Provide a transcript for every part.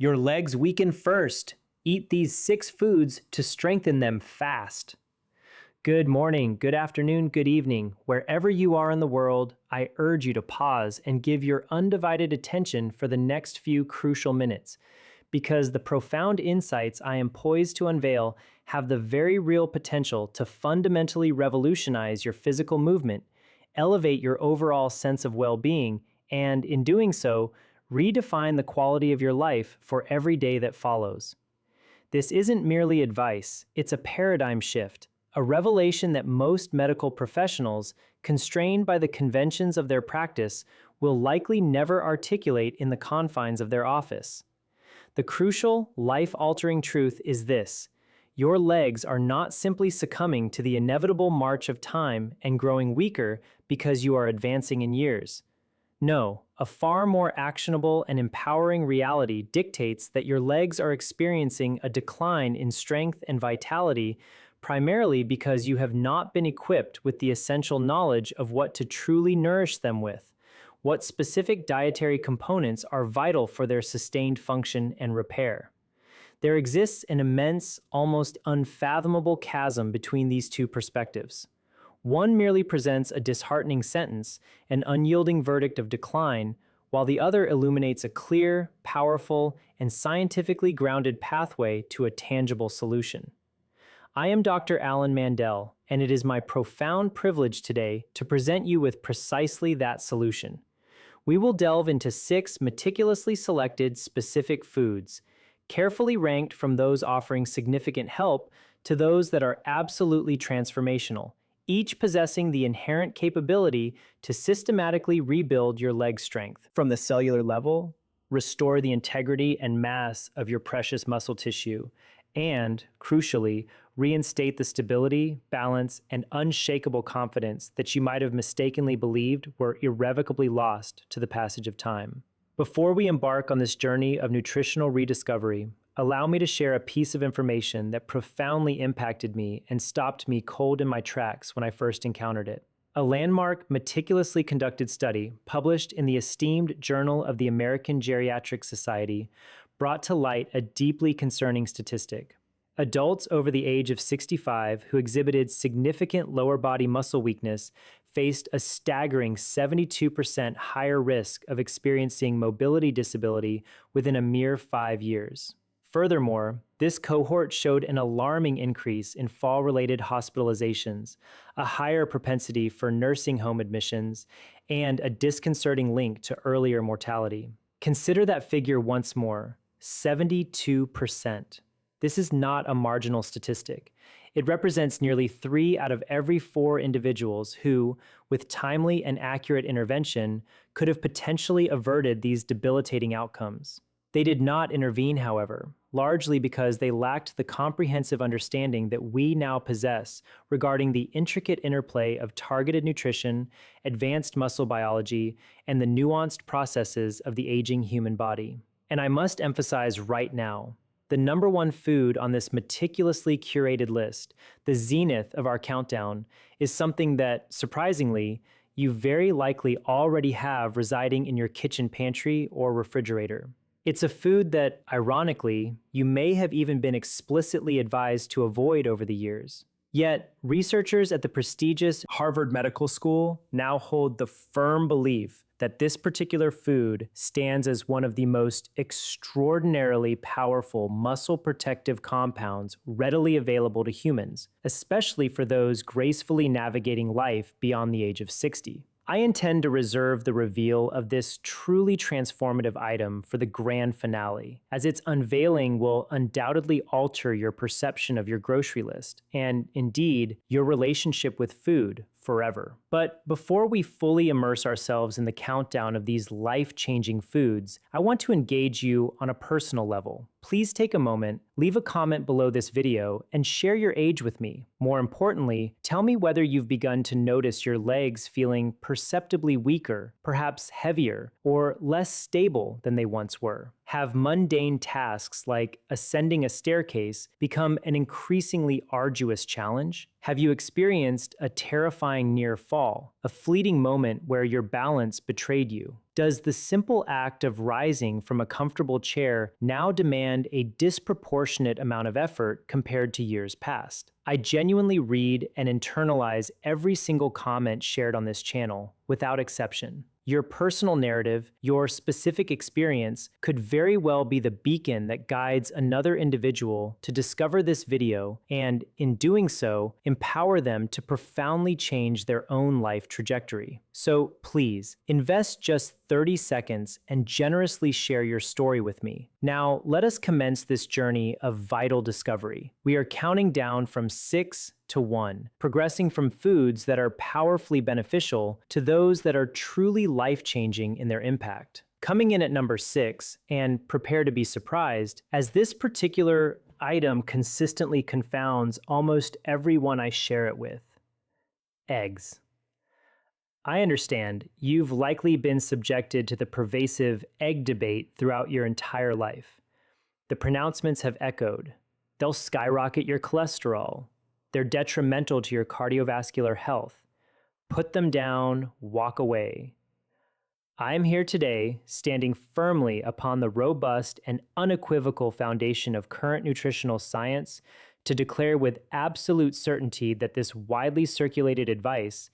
Your legs weaken first. Eat these 6 foods to strengthen them fast. Good morning, good afternoon, good evening. Wherever you are in the world, I urge you to pause and give your undivided attention for the next few crucial minutes, because the profound insights I am poised to unveil have the very real potential to fundamentally revolutionize your physical movement, elevate your overall sense of well-being, and, in doing so, redefine the quality of your life for every day that follows. This isn't merely advice, it's a paradigm shift, a revelation that most medical professionals, constrained by the conventions of their practice, will likely never articulate in the confines of their office. The crucial, life-altering truth is this: your legs are not simply succumbing to the inevitable march of time and growing weaker because you are advancing in years. No, a far more actionable and empowering reality dictates that your legs are experiencing a decline in strength and vitality, primarily because you have not been equipped with the essential knowledge of what to truly nourish them with, what specific dietary components are vital for their sustained function and repair. There exists an immense, almost unfathomable chasm between these two perspectives. One merely presents a disheartening sentence, an unyielding verdict of decline, while the other illuminates a clear, powerful, and scientifically grounded pathway to a tangible solution. I am Dr. Alan Mandel, and it is my profound privilege today to present you with precisely that solution. We will delve into 6 meticulously selected specific foods, carefully ranked from those offering significant help to those that are absolutely transformational, each possessing the inherent capability to systematically rebuild your leg strength. From the cellular level, restore the integrity and mass of your precious muscle tissue, and, crucially, reinstate the stability, balance, and unshakable confidence that you might have mistakenly believed were irrevocably lost to the passage of time. Before we embark on this journey of nutritional rediscovery, allow me to share a piece of information that profoundly impacted me and stopped me cold in my tracks when I first encountered it. A landmark, meticulously conducted study published in the esteemed Journal of the American Geriatric Society brought to light a deeply concerning statistic. Adults over the age of 65 who exhibited significant lower body muscle weakness faced a staggering 72% higher risk of experiencing mobility disability within a mere 5 years. Furthermore, this cohort showed an alarming increase in fall-related hospitalizations, a higher propensity for nursing home admissions, and a disconcerting link to earlier mortality. Consider that figure once more: 72%. This is not a marginal statistic. It represents nearly 3 out of every 4 individuals who, with timely and accurate intervention, could have potentially averted these debilitating outcomes. They did not intervene, however, largely because they lacked the comprehensive understanding that we now possess regarding the intricate interplay of targeted nutrition, advanced muscle biology, and the nuanced processes of the aging human body. And I must emphasize right now, the number 1 food on this meticulously curated list, the zenith of our countdown, is something that, surprisingly, you very likely already have residing in your kitchen pantry or refrigerator. It's a food that, ironically, you may have even been explicitly advised to avoid over the years. Yet, researchers at the prestigious Harvard Medical School now hold the firm belief that this particular food stands as one of the most extraordinarily powerful muscle protective compounds readily available to humans, especially for those gracefully navigating life beyond the age of 60. I intend to reserve the reveal of this truly transformative item for the grand finale, as its unveiling will undoubtedly alter your perception of your grocery list, and indeed, your relationship with food forever. But before we fully immerse ourselves in the countdown of these life-changing foods, I want to engage you on a personal level. Please take a moment, leave a comment below this video, and share your age with me. More importantly, tell me whether you've begun to notice your legs feeling perceptibly weaker, perhaps heavier, or less stable than they once were. Have mundane tasks like ascending a staircase become an increasingly arduous challenge? Have you experienced a terrifying near fall, a fleeting moment where your balance betrayed you? Does the simple act of rising from a comfortable chair now demand a disproportionate amount of effort compared to years past? I genuinely read and internalize every single comment shared on this channel, without exception. Your personal narrative, your specific experience, could very well be the beacon that guides another individual to discover this video and, in doing so, empower them to profoundly change their own life trajectory. So please, invest just 30 seconds and generously share your story with me. Now, let us commence this journey of vital discovery. We are counting down from 6 to 1, progressing from foods that are powerfully beneficial to those that are truly life-changing in their impact. Coming in at number 6, and prepare to be surprised, as this particular item consistently confounds almost everyone I share it with: eggs. I understand you've likely been subjected to the pervasive egg debate throughout your entire life. The pronouncements have echoed. They'll skyrocket your cholesterol. They're detrimental to your cardiovascular health. Put them down, walk away. I am here today, standing firmly upon the robust and unequivocal foundation of current nutritional science, to declare with absolute certainty that this widely circulated advice,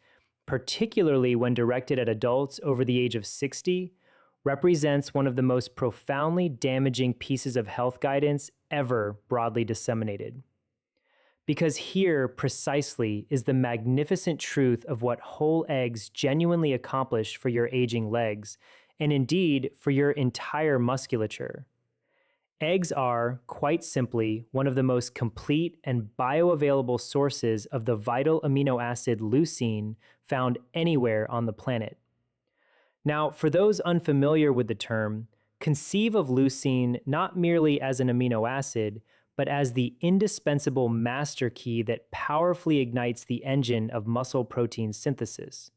particularly when directed at adults over the age of 60, represents one of the most profoundly damaging pieces of health guidance ever broadly disseminated. Because here, precisely, is the magnificent truth of what whole eggs genuinely accomplish for your aging legs, and indeed for your entire musculature. Eggs are, quite simply, one of the most complete and bioavailable sources of the vital amino acid leucine found anywhere on the planet. Now, for those unfamiliar with the term, conceive of leucine not merely as an amino acid, but as the indispensable master key that powerfully ignites the engine of muscle protein synthesis.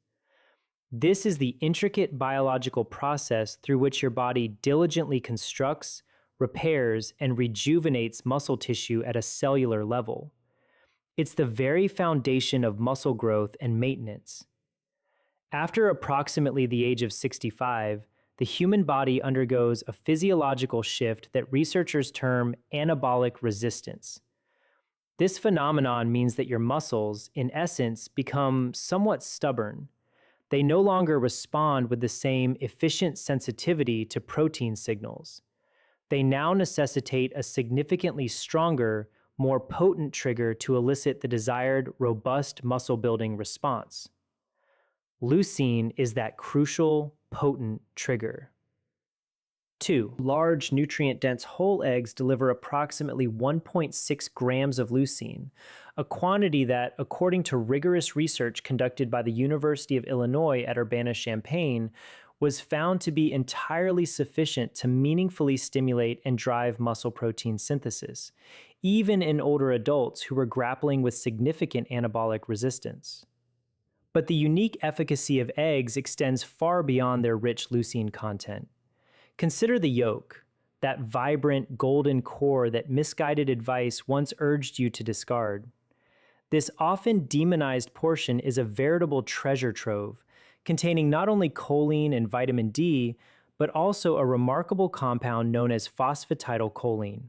This is the intricate biological process through which your body diligently constructs, repairs, and rejuvenates muscle tissue at a cellular level. It's the very foundation of muscle growth and maintenance. After approximately the age of 65, the human body undergoes a physiological shift that researchers term anabolic resistance. This phenomenon means that your muscles, in essence, become somewhat stubborn. They no longer respond with the same efficient sensitivity to protein signals. They now necessitate a significantly stronger, more potent trigger to elicit the desired robust muscle-building response. Leucine is that crucial, potent trigger. 2. Large, nutrient-dense whole eggs deliver approximately 1.6 grams of leucine, a quantity that, according to rigorous research conducted by the University of Illinois at Urbana-Champaign, was found to be entirely sufficient to meaningfully stimulate and drive muscle protein synthesis, even in older adults who were grappling with significant anabolic resistance. But the unique efficacy of eggs extends far beyond their rich leucine content. Consider the yolk, that vibrant golden core that misguided advice once urged you to discard. This often demonized portion is a veritable treasure trove, containing not only choline and vitamin D, but also a remarkable compound known as phosphatidylcholine.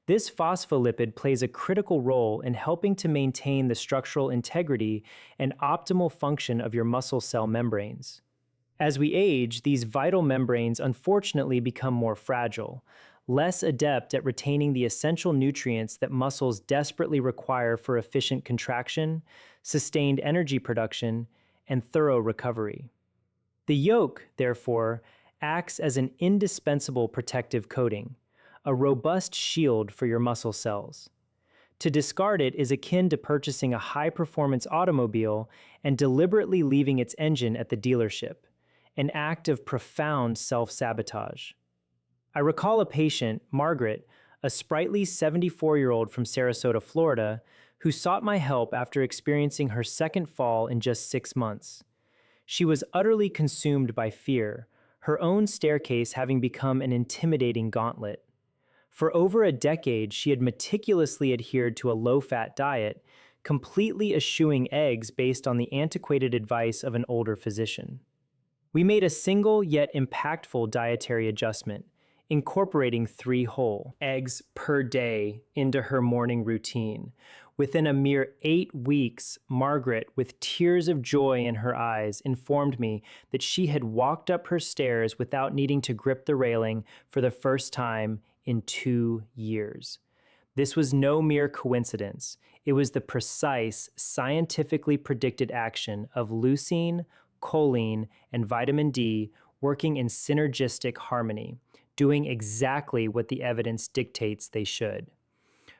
This phospholipid plays a critical role in helping to maintain the structural integrity and optimal function of your muscle cell membranes. As we age, these vital membranes unfortunately become more fragile, less adept at retaining the essential nutrients that muscles desperately require for efficient contraction, sustained energy production, and thorough recovery. The yolk, therefore, acts as an indispensable protective coating, a robust shield for your muscle cells. To discard it is akin to purchasing a high-performance automobile and deliberately leaving its engine at the dealership, an act of profound self-sabotage. I recall a patient, Margaret, a sprightly 74-year-old from Sarasota, Florida, who sought my help after experiencing her second fall in just 6 months. She was utterly consumed by fear, her own staircase having become an intimidating gauntlet. For over a decade, she had meticulously adhered to a low-fat diet, completely eschewing eggs based on the antiquated advice of an older physician. We made a single yet impactful dietary adjustment, incorporating 3 whole eggs per day into her morning routine. Within a mere 8 weeks, Margaret, with tears of joy in her eyes, informed me that she had walked up her stairs without needing to grip the railing for the first time in 2 years. This was no mere coincidence. It was the precise, scientifically predicted action of leucine, choline, and vitamin D working in synergistic harmony, doing exactly what the evidence dictates they should.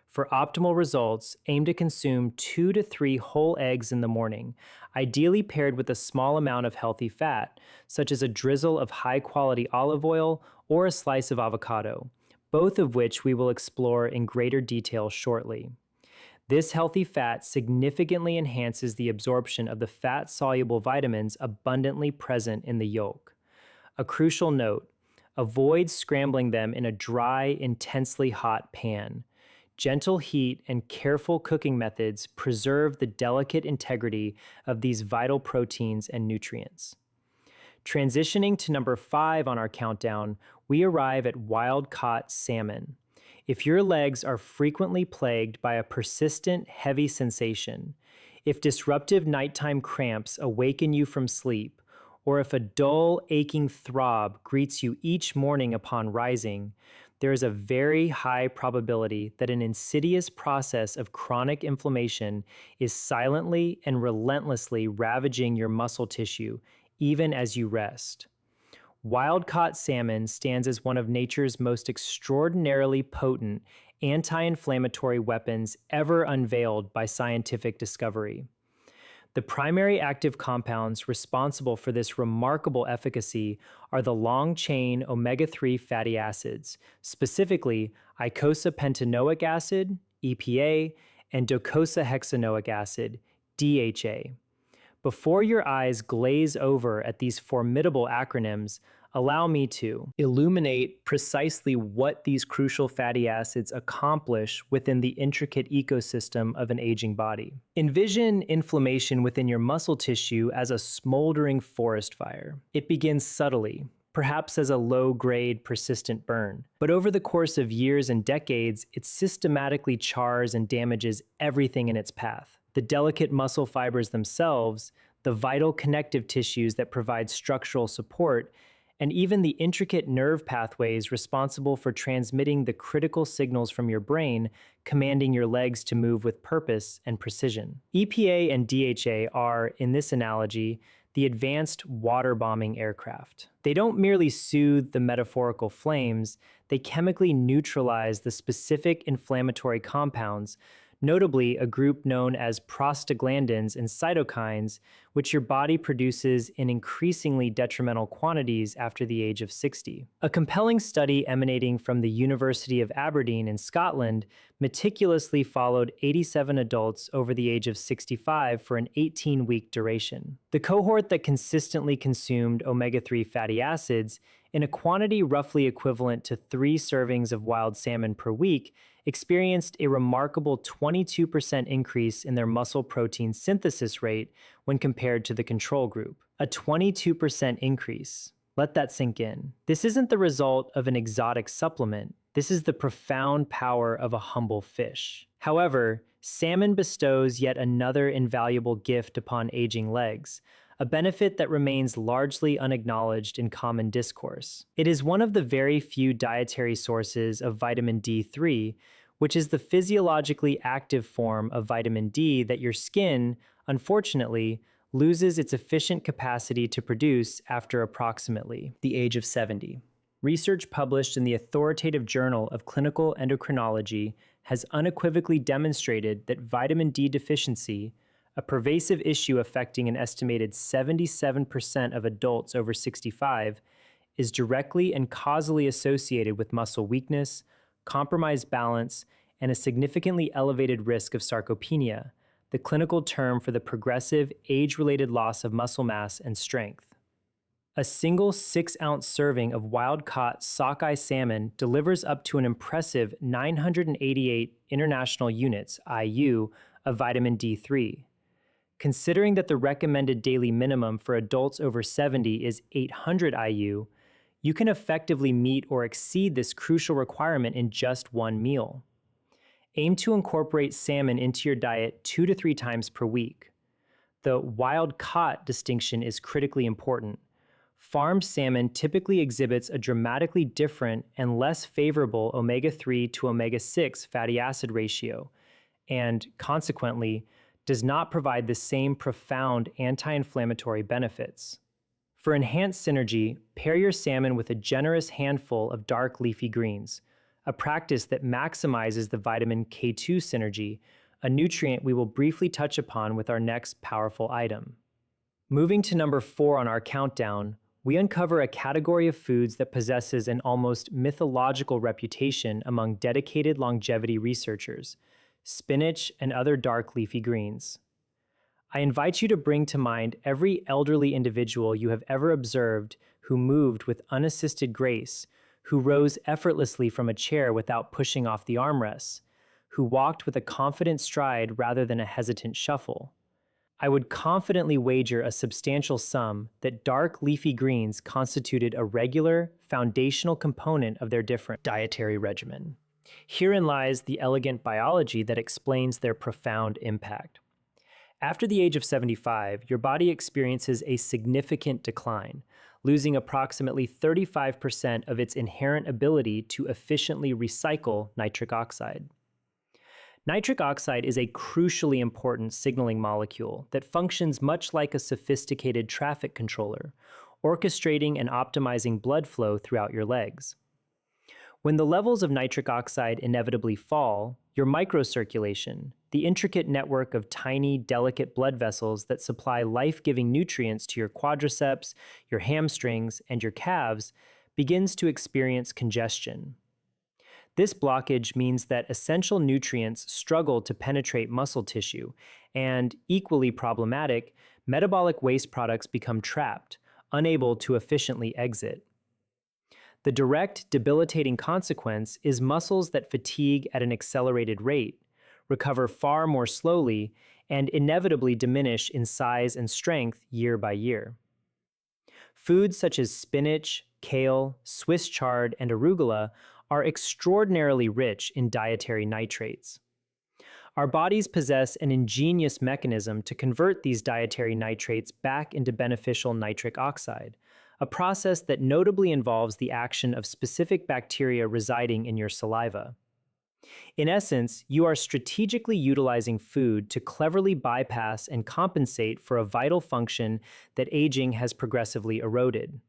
For optimal results, aim to consume 2 to 3 whole eggs in the morning, ideally paired with a small amount of healthy fat, such as a drizzle of high-quality olive oil or a slice of avocado, both of which we will explore in greater detail shortly. This healthy fat significantly enhances the absorption of the fat-soluble vitamins abundantly present in the yolk. A crucial note: avoid scrambling them in a dry, intensely hot pan. Gentle heat and careful cooking methods preserve the delicate integrity of these vital proteins and nutrients. Transitioning to number 5 on our countdown, we arrive at wild-caught salmon. If your legs are frequently plagued by a persistent, heavy sensation, if disruptive nighttime cramps awaken you from sleep, or if a dull, aching throb greets you each morning upon rising, there is a very high probability that an insidious process of chronic inflammation is silently and relentlessly ravaging your muscle tissue, even as you rest. Wild-caught salmon stands as one of nature's most extraordinarily potent anti-inflammatory weapons ever unveiled by scientific discovery. The primary active compounds responsible for this remarkable efficacy are the long-chain omega-3 fatty acids, specifically eicosapentaenoic acid, EPA, and docosahexaenoic acid, DHA. Before your eyes glaze over at these formidable acronyms, allow me to illuminate precisely what these crucial fatty acids accomplish within the intricate ecosystem of an aging body. Envision inflammation within your muscle tissue as a smoldering forest fire. It begins subtly, perhaps as a low-grade, persistent burn. But over the course of years and decades, it systematically chars and damages everything in its path. The delicate muscle fibers themselves, the vital connective tissues that provide structural support, and even the intricate nerve pathways responsible for transmitting the critical signals from your brain, commanding your legs to move with purpose and precision. EPA and DHA are, in this analogy, the advanced water-bombing aircraft. They don't merely soothe the metaphorical flames, they chemically neutralize the specific inflammatory compounds, notably a group known as prostaglandins and cytokines, which your body produces in increasingly detrimental quantities after the age of 60. A compelling study emanating from the University of Aberdeen in Scotland meticulously followed 87 adults over the age of 65 for an 18-week duration. The cohort that consistently consumed omega-3 fatty acids in a quantity roughly equivalent to 3 servings of wild salmon per week experienced a remarkable 22% increase in their muscle protein synthesis rate when compared to the control group. A 22% increase. Let that sink in. This isn't the result of an exotic supplement. This is the profound power of a humble fish. However, salmon bestows yet another invaluable gift upon aging legs, a benefit that remains largely unacknowledged in common discourse. It is one of the very few dietary sources of vitamin D3, which is the physiologically active form of vitamin D that your skin, unfortunately, loses its efficient capacity to produce after approximately the age of 70. Research published in the authoritative Journal of Clinical Endocrinology has unequivocally demonstrated that vitamin D deficiency, a pervasive issue affecting an estimated 77% of adults over 65, is directly and causally associated with muscle weakness, compromised balance, and a significantly elevated risk of sarcopenia, the clinical term for the progressive age-related loss of muscle mass and strength. A single 6-ounce serving of wild-caught sockeye salmon delivers up to an impressive 988 international units, IU, of vitamin D3. Considering that the recommended daily minimum for adults over 70 is 800 IU, you can effectively meet or exceed this crucial requirement in just one meal. Aim to incorporate salmon into your diet 2 to 3 times per week. The wild-caught distinction is critically important. Farmed salmon typically exhibits a dramatically different and less favorable omega-3 to omega-6 fatty acid ratio, and consequently, does not provide the same profound anti-inflammatory benefits. For enhanced synergy, pair your salmon with a generous handful of dark leafy greens, a practice that maximizes the vitamin K2 synergy, a nutrient we will briefly touch upon with our next powerful item. Moving to number 4 on our countdown, we uncover a category of foods that possesses an almost mythological reputation among dedicated longevity researchers: spinach and other dark leafy greens. I invite you to bring to mind every elderly individual you have ever observed who moved with unassisted grace, who rose effortlessly from a chair without pushing off the armrests, who walked with a confident stride rather than a hesitant shuffle. I would confidently wager a substantial sum that dark leafy greens constituted a regular, foundational component of their different dietary regimen. Herein lies the elegant biology that explains their profound impact. After the age of 75, your body experiences a significant decline, losing approximately 35% of its inherent ability to efficiently recycle nitric oxide. Nitric oxide is a crucially important signaling molecule that functions much like a sophisticated traffic controller, orchestrating and optimizing blood flow throughout your legs. When the levels of nitric oxide inevitably fall, your microcirculation, the intricate network of tiny, delicate blood vessels that supply life-giving nutrients to your quadriceps, your hamstrings, and your calves, begins to experience congestion. This blockage means that essential nutrients struggle to penetrate muscle tissue, and, equally problematic, metabolic waste products become trapped, unable to efficiently exit. The direct, debilitating consequence is muscles that fatigue at an accelerated rate, recover far more slowly, and inevitably diminish in size and strength year by year. Foods such as spinach, kale, Swiss chard, and arugula are extraordinarily rich in dietary nitrates. Our bodies possess an ingenious mechanism to convert these dietary nitrates back into beneficial nitric oxide, a process that notably involves the action of specific bacteria residing in your saliva. In essence, you are strategically utilizing food to cleverly bypass and compensate for a vital function that aging has progressively eroded.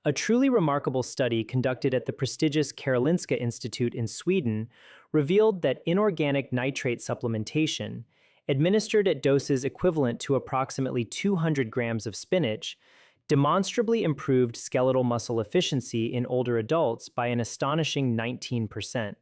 A truly remarkable study conducted at the prestigious Karolinska Institute in Sweden revealed that inorganic nitrate supplementation, administered at doses equivalent to approximately 200 grams of spinach, demonstrably improved skeletal muscle efficiency in older adults by an astonishing 19%.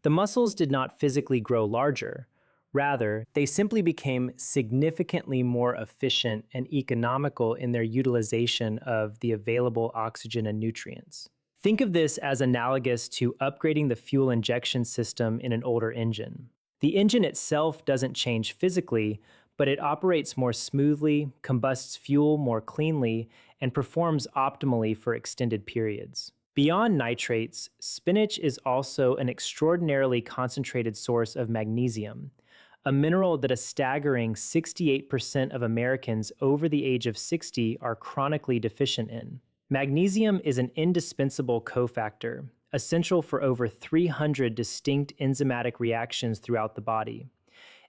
The muscles did not physically grow larger. Rather, they simply became significantly more efficient and economical in their utilization of the available oxygen and nutrients. Think of this as analogous to upgrading the fuel injection system in an older engine. The engine itself doesn't change physically, but it operates more smoothly, combusts fuel more cleanly, and performs optimally for extended periods. Beyond nitrates, spinach is also an extraordinarily concentrated source of magnesium, a mineral that a staggering 68% of Americans over the age of 60 are chronically deficient in. Magnesium is an indispensable cofactor, essential for over 300 distinct enzymatic reactions throughout the body.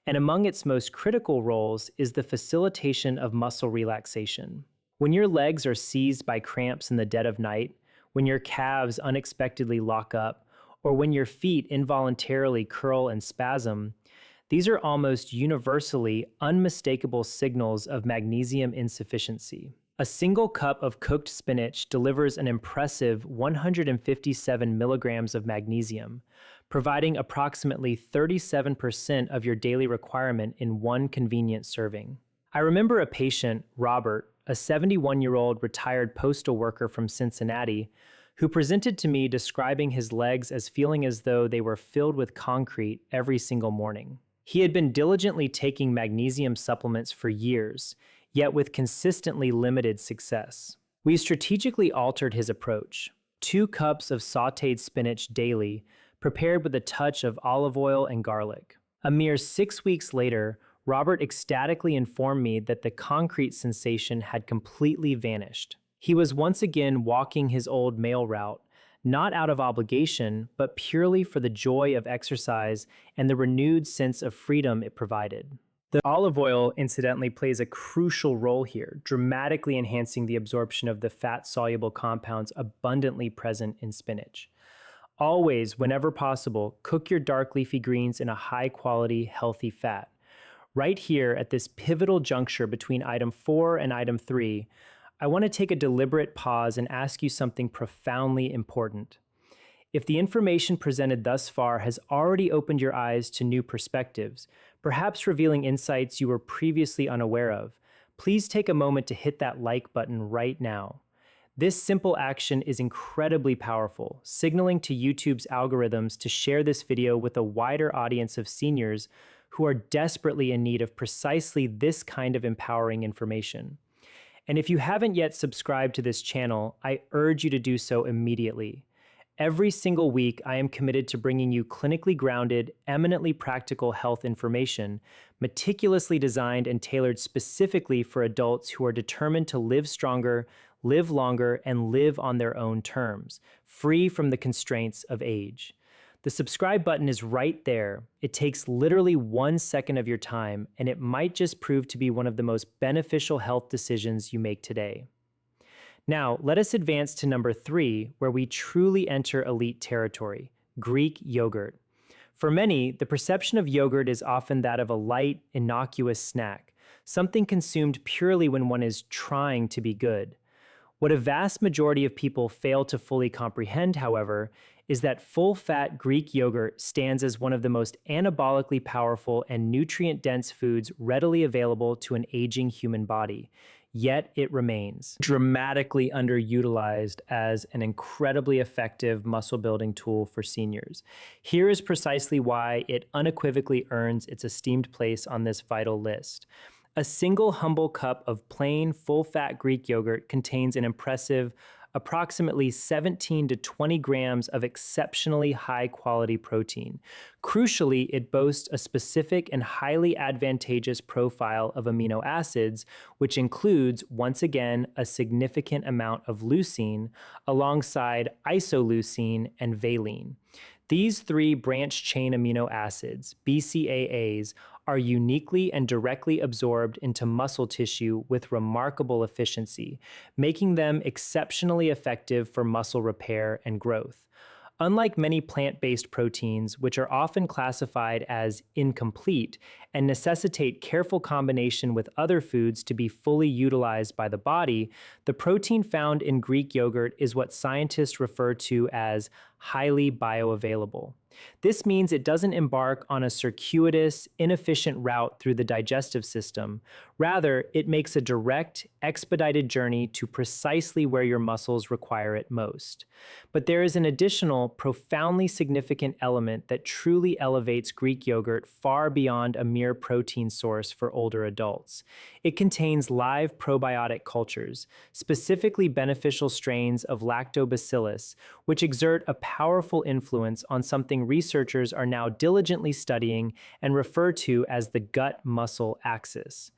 And among its most critical roles is the facilitation of muscle relaxation. When your legs are seized by cramps in the dead of night, when your calves unexpectedly lock up, or when your feet involuntarily curl and spasm, these are almost universally unmistakable signals of magnesium insufficiency. A single cup of cooked spinach delivers an impressive 157 milligrams of magnesium, providing approximately 37% of your daily requirement in one convenient serving. I remember a patient, Robert, a 71-year-old retired postal worker from Cincinnati, who presented to me describing his legs as feeling as though they were filled with concrete every single morning. He had been diligently taking magnesium supplements for years, yet with consistently limited success. We strategically altered his approach. 2 cups of sautéed spinach daily, prepared with a touch of olive oil and garlic. A mere 6 weeks later, Robert ecstatically informed me that the concrete sensation had completely vanished. He was once again walking his old mail route, not out of obligation, but purely for the joy of exercise and the renewed sense of freedom it provided. The olive oil, incidentally, plays a crucial role here, dramatically enhancing the absorption of the fat-soluble compounds abundantly present in spinach. Always, whenever possible, cook your dark leafy greens in a high-quality, healthy fat. Right here, at this pivotal juncture between item 4 and item 3, I want to take a deliberate pause and ask you something profoundly important. If the information presented thus far has already opened your eyes to new perspectives, perhaps revealing insights you were previously unaware of, please take a moment to hit that like button right now. This simple action is incredibly powerful, signaling to YouTube's algorithms to share this video with a wider audience of seniors who are desperately in need of precisely this kind of empowering information. And if you haven't yet subscribed to this channel, I urge you to do so immediately. Every single week, I am committed to bringing you clinically grounded, eminently practical health information, meticulously designed and tailored specifically for adults who are determined to live stronger, live longer, and live on their own terms, free from the constraints of age. The subscribe button is right there. It takes literally 1 second of your time, and it might just prove to be one of the most beneficial health decisions you make today. Now, let us advance to number 3, where we truly enter elite territory: Greek yogurt. For many, the perception of yogurt is often that of a light, innocuous snack, something consumed purely when one is trying to be good. What a vast majority of people fail to fully comprehend, however, is that full-fat Greek yogurt stands as one of the most anabolically powerful and nutrient-dense foods readily available to an aging human body. Yet it remains dramatically underutilized as an incredibly effective muscle-building tool for seniors. Here is precisely why it unequivocally earns its esteemed place on this vital list. A single humble cup of plain, full-fat Greek yogurt contains an impressive approximately 17 to 20 grams of exceptionally high-quality protein. Crucially, it boasts a specific and highly advantageous profile of amino acids, which includes, once again, a significant amount of leucine, alongside isoleucine and valine. These 3 branched-chain amino acids, BCAAs, are uniquely and directly absorbed into muscle tissue with remarkable efficiency, making them exceptionally effective for muscle repair and growth. Unlike many plant-based proteins, which are often classified as incomplete and necessitate careful combination with other foods to be fully utilized by the body, the protein found in Greek yogurt is what scientists refer to as highly bioavailable. This means it doesn't embark on a circuitous, inefficient route through the digestive system. Rather, it makes a direct, expedited journey to precisely where your muscles require it most. But there is an additional, profoundly significant element that truly elevates Greek yogurt far beyond a mere protein source for older adults. It contains live probiotic cultures, specifically beneficial strains of lactobacillus, which exert a powerful influence on something researchers are now diligently studying and refer to as the gut-muscle axis.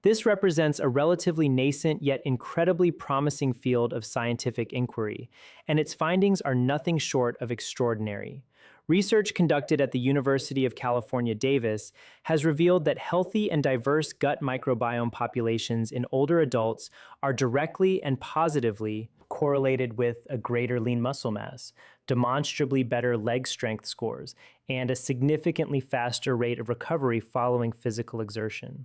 This represents a relatively nascent yet incredibly promising field of scientific inquiry, and its findings are nothing short of extraordinary. Research conducted at the University of California, Davis has revealed that healthy and diverse gut microbiome populations in older adults are directly and positively correlated with a greater lean muscle mass, demonstrably better leg strength scores, and a significantly faster rate of recovery following physical exertion.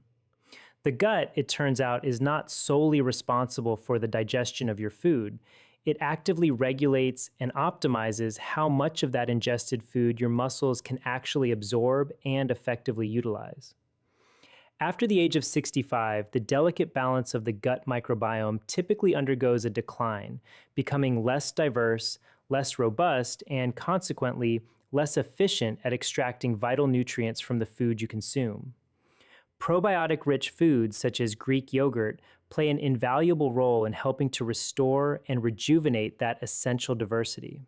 The gut, it turns out, is not solely responsible for the digestion of your food. It actively regulates and optimizes how much of that ingested food your muscles can actually absorb and effectively utilize. After the age of 65, the delicate balance of the gut microbiome typically undergoes a decline, becoming less diverse, less robust, and consequently less efficient at extracting vital nutrients from the food you consume. Probiotic rich foods such as Greek yogurt play an invaluable role in helping to restore and rejuvenate that essential diversity.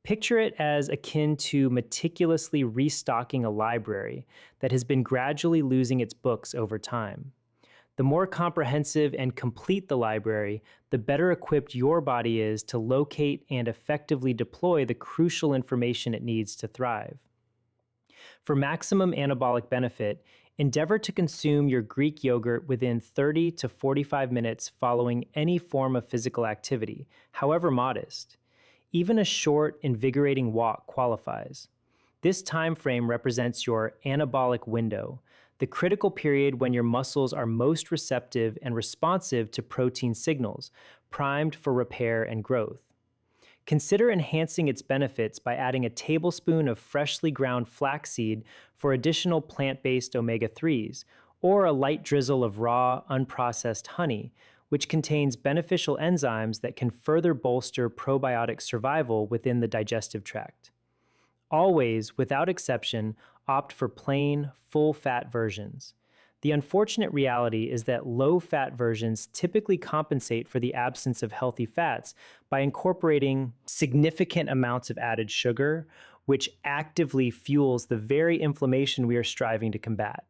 Picture it as akin to meticulously restocking a library that has been gradually losing its books over time. The more comprehensive and complete the library, the better equipped your body is to locate and effectively deploy the crucial information it needs to thrive. For maximum anabolic benefit, endeavor to consume your Greek yogurt within 30 to 45 minutes following any form of physical activity, however modest. Even a short, invigorating walk qualifies. This time frame represents your anabolic window, the critical period when your muscles are most receptive and responsive to protein signals, primed for repair and growth. Consider enhancing its benefits by adding a tablespoon of freshly ground flaxseed for additional plant-based omega-3s, or a light drizzle of raw, unprocessed honey, which contains beneficial enzymes that can further bolster probiotic survival within the digestive tract. Always, without exception, opt for plain, full-fat versions. The unfortunate reality is that low-fat versions typically compensate for the absence of healthy fats by incorporating significant amounts of added sugar, which actively fuels the very inflammation we are striving to combat.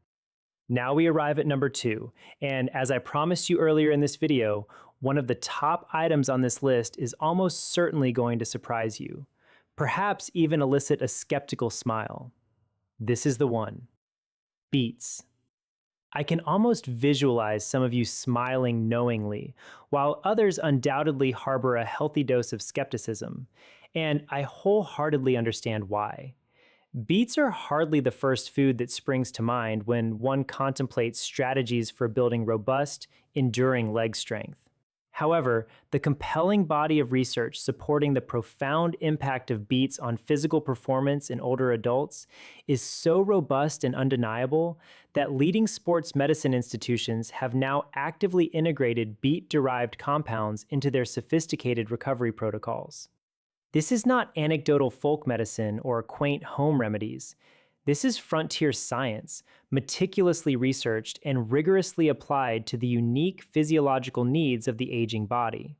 Now we arrive at number 2, and as I promised you earlier in this video, one of the top items on this list is almost certainly going to surprise you, perhaps even elicit a skeptical smile. This is the one: beets. I can almost visualize some of you smiling knowingly, while others undoubtedly harbor a healthy dose of skepticism, and I wholeheartedly understand why. Beets are hardly the first food that springs to mind when one contemplates strategies for building robust, enduring leg strength. However, the compelling body of research supporting the profound impact of beets on physical performance in older adults is so robust and undeniable that leading sports medicine institutions have now actively integrated beet-derived compounds into their sophisticated recovery protocols. This is not anecdotal folk medicine or quaint home remedies. This is frontier science, meticulously researched and rigorously applied to the unique physiological needs of the aging body.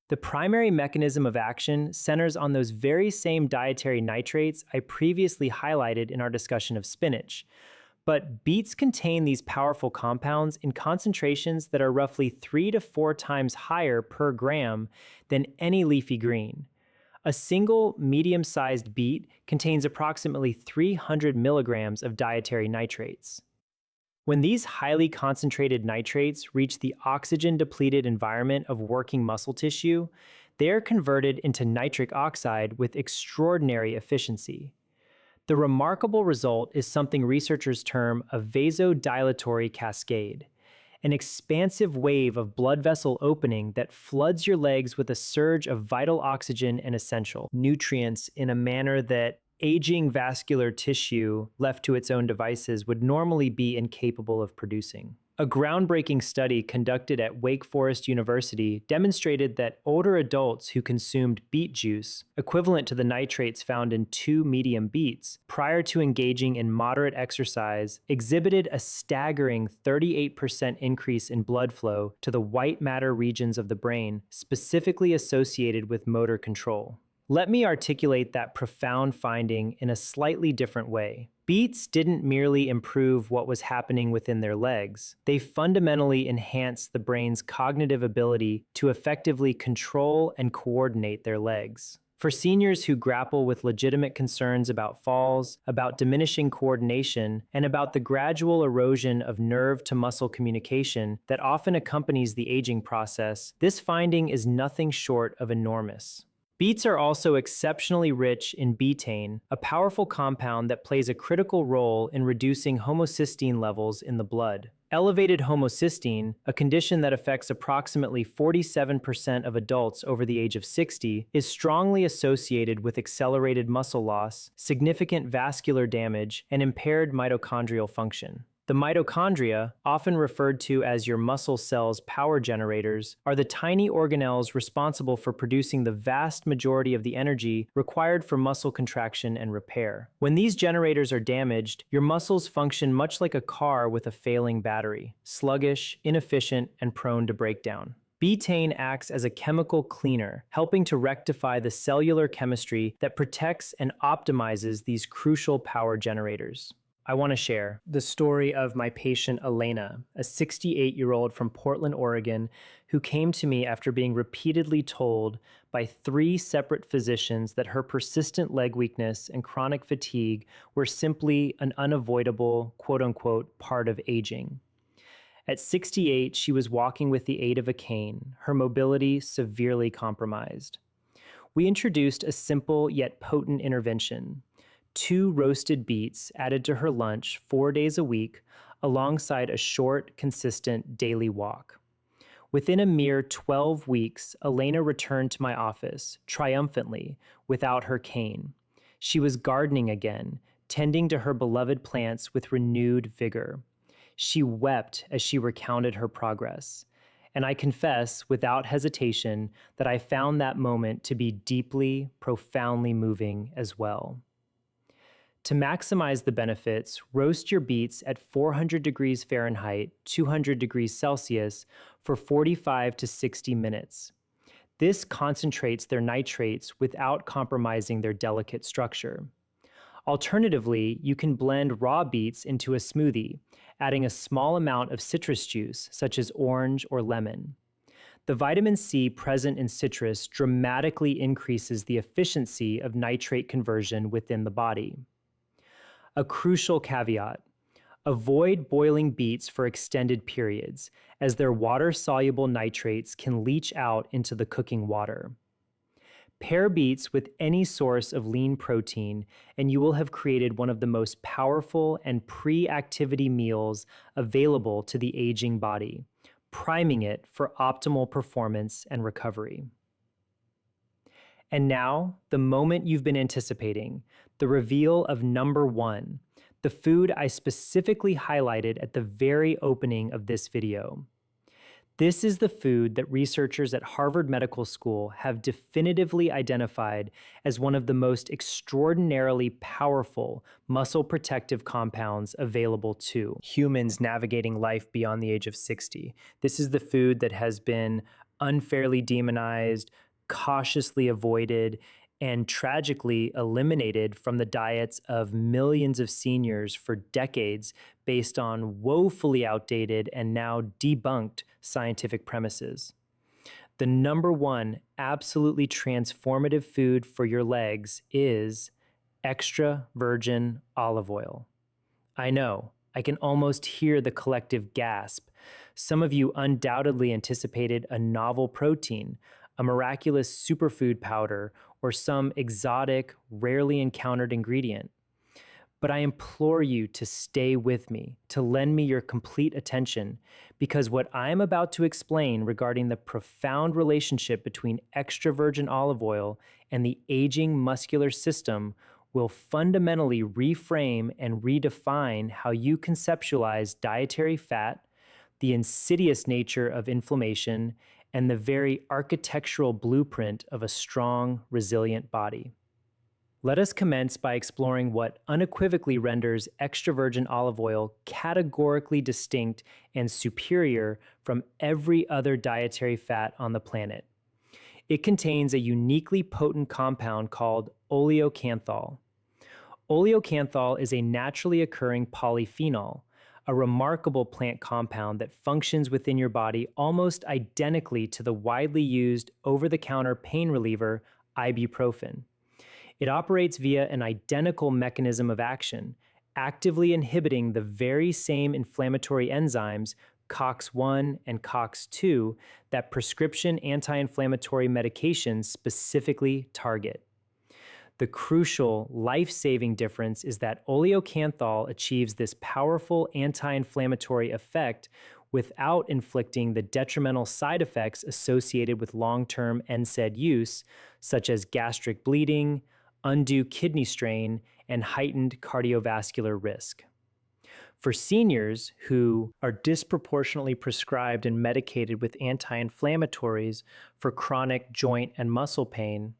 The primary mechanism of action centers on those very same dietary nitrates I previously highlighted in our discussion of spinach. But beets contain these powerful compounds in concentrations that are roughly 3 to 4 times higher per gram than any leafy green. A single medium-sized beet contains approximately 300 milligrams of dietary nitrates. When these highly concentrated nitrates reach the oxygen-depleted environment of working muscle tissue, they are converted into nitric oxide with extraordinary efficiency. The remarkable result is something researchers term a vasodilatory cascade, an expansive wave of blood vessel opening that floods your legs with a surge of vital oxygen and essential nutrients in a manner that aging vascular tissue left to its own devices would normally be incapable of producing. A groundbreaking study conducted at Wake Forest University demonstrated that older adults who consumed beet juice, equivalent to the nitrates found in 2 medium beets, prior to engaging in moderate exercise, exhibited a staggering 38% increase in blood flow to the white matter regions of the brain, specifically associated with motor control. Let me articulate that profound finding in a slightly different way. Beets didn't merely improve what was happening within their legs. They fundamentally enhanced the brain's cognitive ability to effectively control and coordinate their legs. For seniors who grapple with legitimate concerns about falls, about diminishing coordination, and about the gradual erosion of nerve-to-muscle communication that often accompanies the aging process, this finding is nothing short of enormous. Beets are also exceptionally rich in betaine, a powerful compound that plays a critical role in reducing homocysteine levels in the blood. Elevated homocysteine, a condition that affects approximately 47% of adults over the age of 60, is strongly associated with accelerated muscle loss, significant vascular damage, and impaired mitochondrial function. The mitochondria, often referred to as your muscle cells' power generators, are the tiny organelles responsible for producing the vast majority of the energy required for muscle contraction and repair. When these generators are damaged, your muscles function much like a car with a failing battery, sluggish, inefficient, and prone to breakdown. Betaine acts as a chemical cleaner, helping to rectify the cellular chemistry that protects and optimizes these crucial power generators. I want to share the story of my patient Elena, a 68-year-old from Portland, Oregon, who came to me after being repeatedly told by 3 separate physicians that her persistent leg weakness and chronic fatigue were simply an unavoidable, quote-unquote, part of aging. At 68, she was walking with the aid of a cane, her mobility severely compromised. We introduced a simple yet potent intervention: 2 roasted beets added to her lunch 4 days a week, alongside a short, consistent daily walk. Within a mere 12 weeks, Elena returned to my office, triumphantly, without her cane. She was gardening again, tending to her beloved plants with renewed vigor. She wept as she recounted her progress. And I confess, without hesitation, that I found that moment to be deeply, profoundly moving as well. To maximize the benefits, roast your beets at 400 degrees Fahrenheit, 200 degrees Celsius for 45 to 60 minutes. This concentrates their nitrates without compromising their delicate structure. Alternatively, you can blend raw beets into a smoothie, adding a small amount of citrus juice, such as orange or lemon. The vitamin C present in citrus dramatically increases the efficiency of nitrate conversion within the body. A crucial caveat: avoid boiling beets for extended periods, as their water-soluble nitrates can leach out into the cooking water. Pair beets with any source of lean protein, and you will have created one of the most powerful and pre-activity meals available to the aging body, priming it for optimal performance and recovery. And now, the moment you've been anticipating, the reveal of number 1, the food I specifically highlighted at the very opening of this video. This is the food that researchers at Harvard Medical School have definitively identified as one of the most extraordinarily powerful muscle protective compounds available to humans navigating life beyond the age of 60. This is the food that has been unfairly demonized, cautiously avoided, and tragically eliminated from the diets of millions of seniors for decades based on woefully outdated and now debunked scientific premises. The number 1 absolutely transformative food for your legs is extra virgin olive oil. I know, I can almost hear the collective gasp. Some of you undoubtedly anticipated a novel protein, a miraculous superfood powder, or some exotic, rarely encountered ingredient. But I implore you to stay with me, to lend me your complete attention, because what I'm about to explain regarding the profound relationship between extra virgin olive oil and the aging muscular system will fundamentally reframe and redefine how you conceptualize dietary fat, the insidious nature of inflammation, and the very architectural blueprint of a strong, resilient body. Let us commence by exploring what unequivocally renders extra virgin olive oil categorically distinct and superior from every other dietary fat on the planet. It contains a uniquely potent compound called oleocanthal. Oleocanthal is a naturally occurring polyphenol, a remarkable plant compound that functions within your body almost identically to the widely used over-the-counter pain reliever ibuprofen. It operates via an identical mechanism of action, actively inhibiting the very same inflammatory enzymes COX-1 and COX-2 that prescription anti-inflammatory medications specifically target. The crucial, life-saving difference is that oleocanthal achieves this powerful anti-inflammatory effect without inflicting the detrimental side effects associated with long-term NSAID use, such as gastric bleeding, undue kidney strain, and heightened cardiovascular risk. For seniors who are disproportionately prescribed and medicated with anti-inflammatories for chronic joint and muscle pain,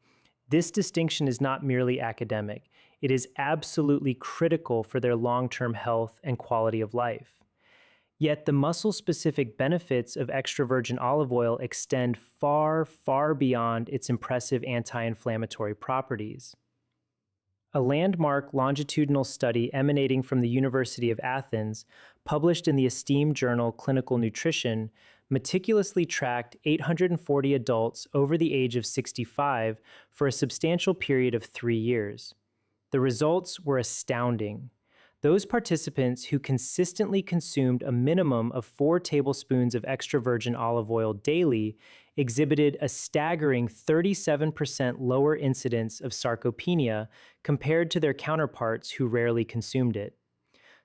this distinction is not merely academic. It is absolutely critical for their long-term health and quality of life. Yet the muscle-specific benefits of extra virgin olive oil extend far, far beyond its impressive anti-inflammatory properties. A landmark longitudinal study emanating from the University of Athens, published in the esteemed journal Clinical Nutrition, meticulously tracked 840 adults over the age of 65 for a substantial period of 3 years. The results were astounding. Those participants who consistently consumed a minimum of 4 tablespoons of extra virgin olive oil daily exhibited a staggering 37% lower incidence of sarcopenia compared to their counterparts who rarely consumed it.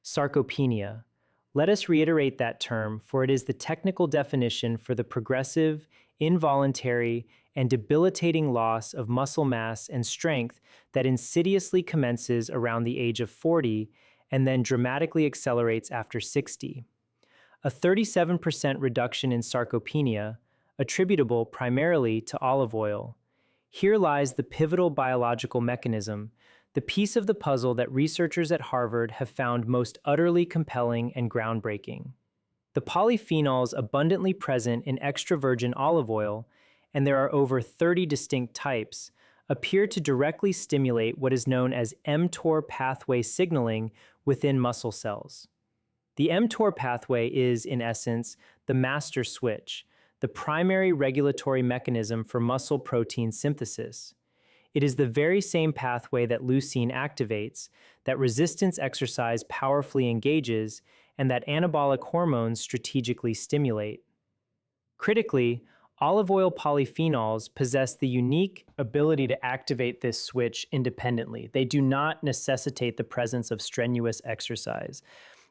Sarcopenia. Let us reiterate that term, for it is the technical definition for the progressive, involuntary, and debilitating loss of muscle mass and strength that insidiously commences around the age of 40 and then dramatically accelerates after 60. A 37% reduction in sarcopenia, attributable primarily to olive oil. Here lies the pivotal biological mechanism, the piece of the puzzle that researchers at Harvard have found most utterly compelling and groundbreaking. The polyphenols abundantly present in extra virgin olive oil, and there are over 30 distinct types, appear to directly stimulate what is known as mTOR pathway signaling within muscle cells. The mTOR pathway is, in essence, the master switch, the primary regulatory mechanism for muscle protein synthesis. It is the very same pathway that leucine activates, that resistance exercise powerfully engages, and that anabolic hormones strategically stimulate. Critically, olive oil polyphenols possess the unique ability to activate this switch independently. They do not necessitate the presence of strenuous exercise.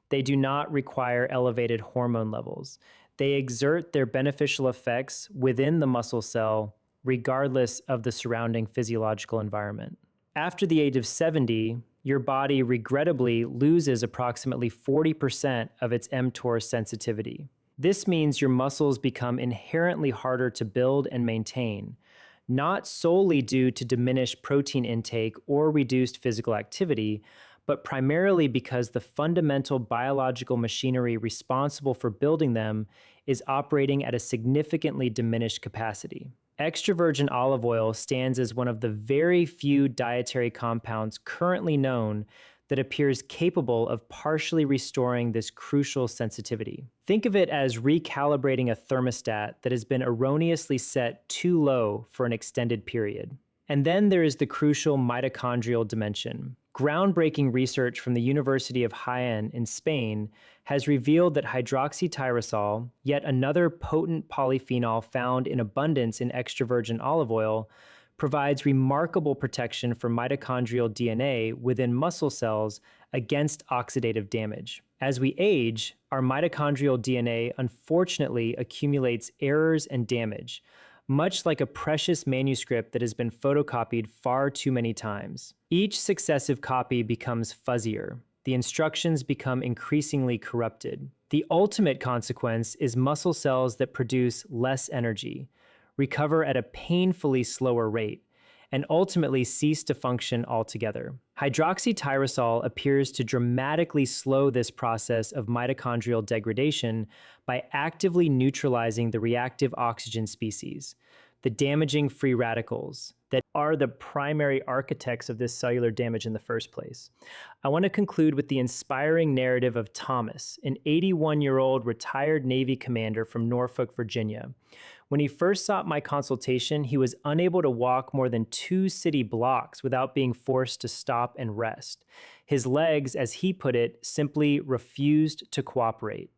They do not require elevated hormone levels. They exert their beneficial effects within the muscle cell, regardless of the surrounding physiological environment. After the age of 70, your body regrettably loses approximately 40% of its mTOR sensitivity. This means your muscles become inherently harder to build and maintain, not solely due to diminished protein intake or reduced physical activity, but primarily because the fundamental biological machinery responsible for building them is operating at a significantly diminished capacity. Extra virgin olive oil stands as one of the very few dietary compounds currently known that appears capable of partially restoring this crucial sensitivity. Think of it as recalibrating a thermostat that has been erroneously set too low for an extended period. And then there is the crucial mitochondrial dimension. Groundbreaking research from the University of Jaén in Spain has revealed that hydroxytyrosol, yet another potent polyphenol found in abundance in extra virgin olive oil, provides remarkable protection for mitochondrial DNA within muscle cells against oxidative damage. As we age, our mitochondrial DNA unfortunately accumulates errors and damage, much like a precious manuscript that has been photocopied far too many times. Each successive copy becomes fuzzier. The instructions become increasingly corrupted. The ultimate consequence is muscle cells that produce less energy, recover at a painfully slower rate, and ultimately cease to function altogether. Hydroxytyrosol appears to dramatically slow this process of mitochondrial degradation by actively neutralizing the reactive oxygen species, the damaging free radicals that are the primary architects of this cellular damage in the first place. I want to conclude with the inspiring narrative of Thomas, an 81-year-old retired Navy commander from Norfolk, Virginia. When he first sought my consultation, he was unable to walk more than 2 city blocks without being forced to stop and rest. His legs, as he put it, simply refused to cooperate.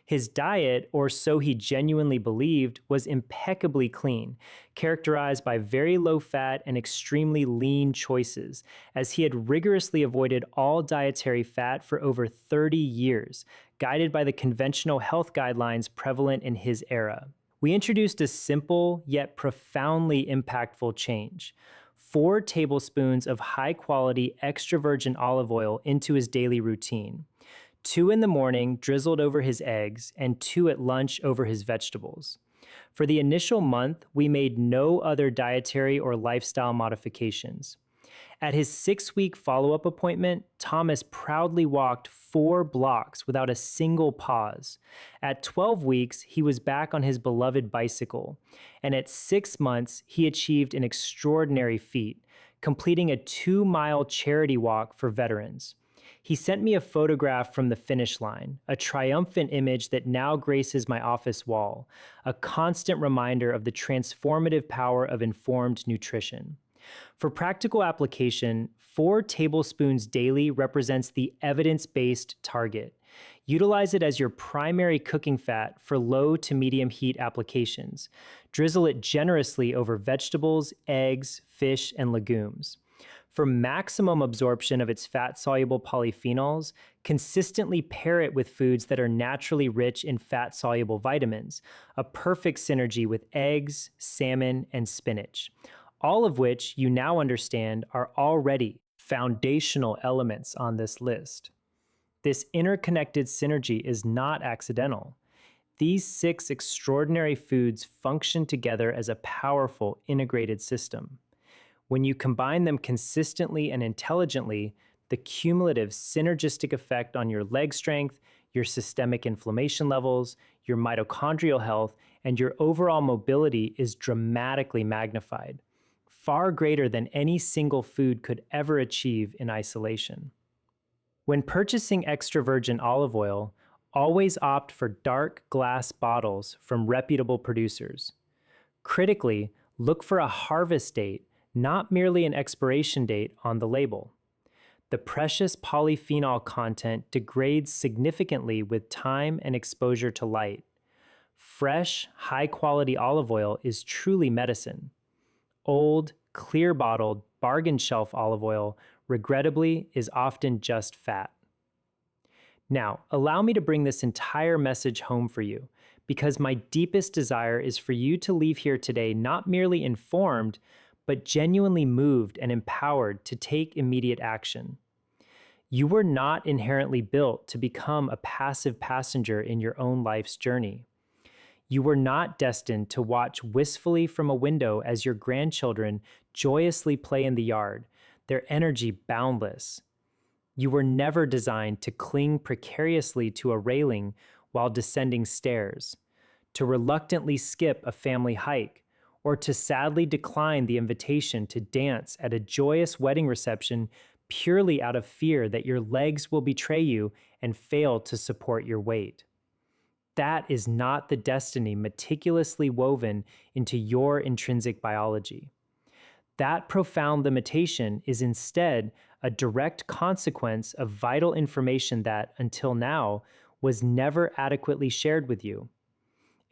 His diet, or so he genuinely believed, was impeccably clean, characterized by very low fat and extremely lean choices, as he had rigorously avoided all dietary fat for over 30 years, guided by the conventional health guidelines prevalent in his era. We introduced a simple yet profoundly impactful change: 4 tablespoons of high-quality extra virgin olive oil into his daily routine, 2 in the morning drizzled over his eggs, and 2 at lunch over his vegetables. For the initial month, we made no other dietary or lifestyle modifications. At his 6-week follow-up appointment, Thomas proudly walked 4 blocks without a single pause. At 12 weeks, he was back on his beloved bicycle. And at 6 months, he achieved an extraordinary feat, completing a 2-mile charity walk for veterans. He sent me a photograph from the finish line, a triumphant image that now graces my office wall, a constant reminder of the transformative power of informed nutrition. For practical application, 4 tablespoons daily represents the evidence-based target. Utilize it as your primary cooking fat for low to medium heat applications. Drizzle it generously over vegetables, eggs, fish, and legumes. For maximum absorption of its fat-soluble polyphenols, consistently pair it with foods that are naturally rich in fat-soluble vitamins, a perfect synergy with eggs, salmon, and spinach, all of which you now understand are already foundational elements on this list. This interconnected synergy is not accidental. These 6 extraordinary foods function together as a powerful integrated system. When you combine them consistently and intelligently, the cumulative synergistic effect on your leg strength, your systemic inflammation levels, your mitochondrial health, and your overall mobility is dramatically magnified, far greater than any single food could ever achieve in isolation. When purchasing extra virgin olive oil, always opt for dark glass bottles from reputable producers. Critically, look for a harvest date, not merely an expiration date, on the label. The precious polyphenol content degrades significantly with time and exposure to light. Fresh, high-quality olive oil is truly medicine. Old, clear-bottled, bargain shelf olive oil, regrettably, is often just fat. Now, allow me to bring this entire message home for you, because my deepest desire is for you to leave here today not merely informed, but genuinely moved and empowered to take immediate action. You were not inherently built to become a passive passenger in your own life's journey. You were not destined to watch wistfully from a window as your grandchildren joyously play in the yard, their energy boundless. You were never designed to cling precariously to a railing while descending stairs, to reluctantly skip a family hike, or to sadly decline the invitation to dance at a joyous wedding reception purely out of fear that your legs will betray you and fail to support your weight. That is not the destiny meticulously woven into your intrinsic biology. That profound limitation is instead a direct consequence of vital information that, until now, was never adequately shared with you.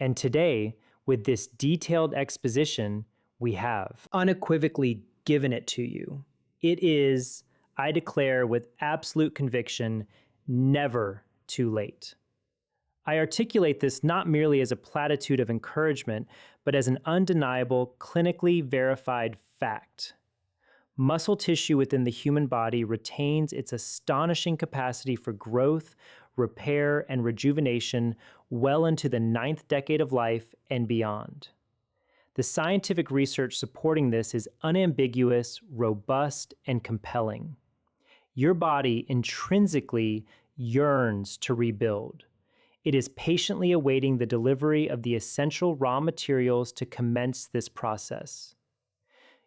And today, with this detailed exposition, we have unequivocally given it to you. It is, I declare with absolute conviction, never too late. I articulate this not merely as a platitude of encouragement, but as an undeniable, clinically verified fact. Muscle tissue within the human body retains its astonishing capacity for growth, repair, and rejuvenation well into the 9th decade of life and beyond. The scientific research supporting this is unambiguous, robust, and compelling. Your body intrinsically yearns to rebuild. It is patiently awaiting the delivery of the essential raw materials to commence this process.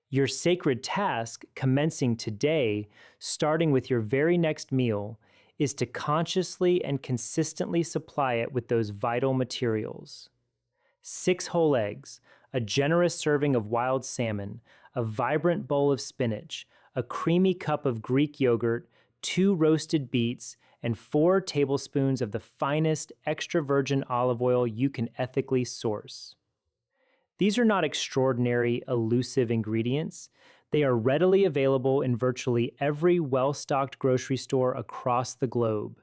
Your sacred task, commencing today, starting with your very next meal, is to consciously and consistently supply it with those vital materials. 6 whole eggs, a generous serving of wild salmon, a vibrant bowl of spinach, a creamy cup of Greek yogurt, 2 roasted beets, and 4 tablespoons of the finest extra virgin olive oil you can ethically source. These are not extraordinary, elusive ingredients. They are readily available in virtually every well-stocked grocery store across the globe,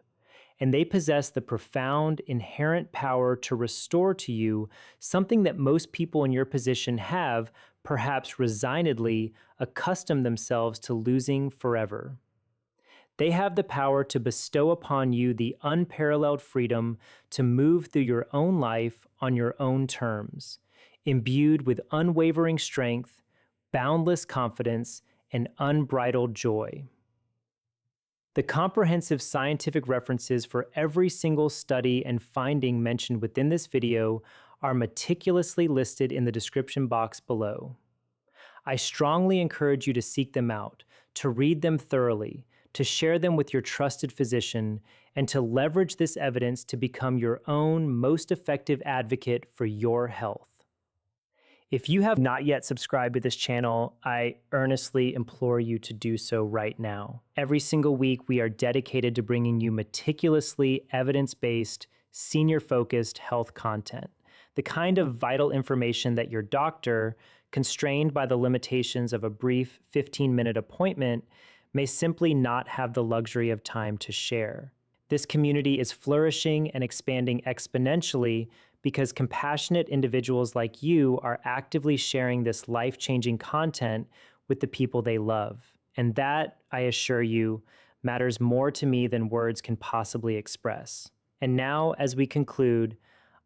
and they possess the profound, inherent power to restore to you something that most people in your position have, perhaps resignedly, accustomed themselves to losing forever. They have the power to bestow upon you the unparalleled freedom to move through your own life on your own terms, imbued with unwavering strength, boundless confidence, and unbridled joy. The comprehensive scientific references for every single study and finding mentioned within this video are meticulously listed in the description box below. I strongly encourage you to seek them out, to read them thoroughly, to share them with your trusted physician, and to leverage this evidence to become your own most effective advocate for your health. If you have not yet subscribed to this channel, I earnestly implore you to do so right now. Every single week, we are dedicated to bringing you meticulously evidence-based, senior-focused health content, the kind of vital information that your doctor, constrained by the limitations of a brief 15-minute appointment, may simply not have the luxury of time to share. This community is flourishing and expanding exponentially because compassionate individuals like you are actively sharing this life-changing content with the people they love. And that, I assure you, matters more to me than words can possibly express. And now, as we conclude,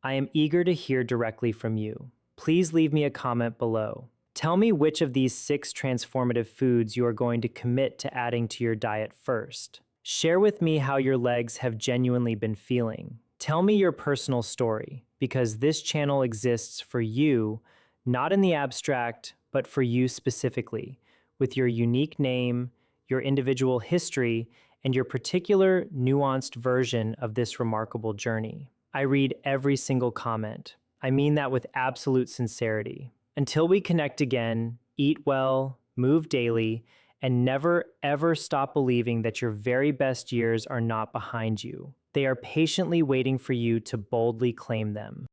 I am eager to hear directly from you. Please leave me a comment below. Tell me which of these 6 transformative foods you are going to commit to adding to your diet first. Share with me how your legs have genuinely been feeling. Tell me your personal story, because this channel exists for you, not in the abstract, but for you specifically, with your unique name, your individual history, and your particular nuanced version of this remarkable journey. I read every single comment. I mean that with absolute sincerity. Until we connect again, eat well, move daily, and never ever stop believing that your very best years are not behind you. They are patiently waiting for you to boldly claim them.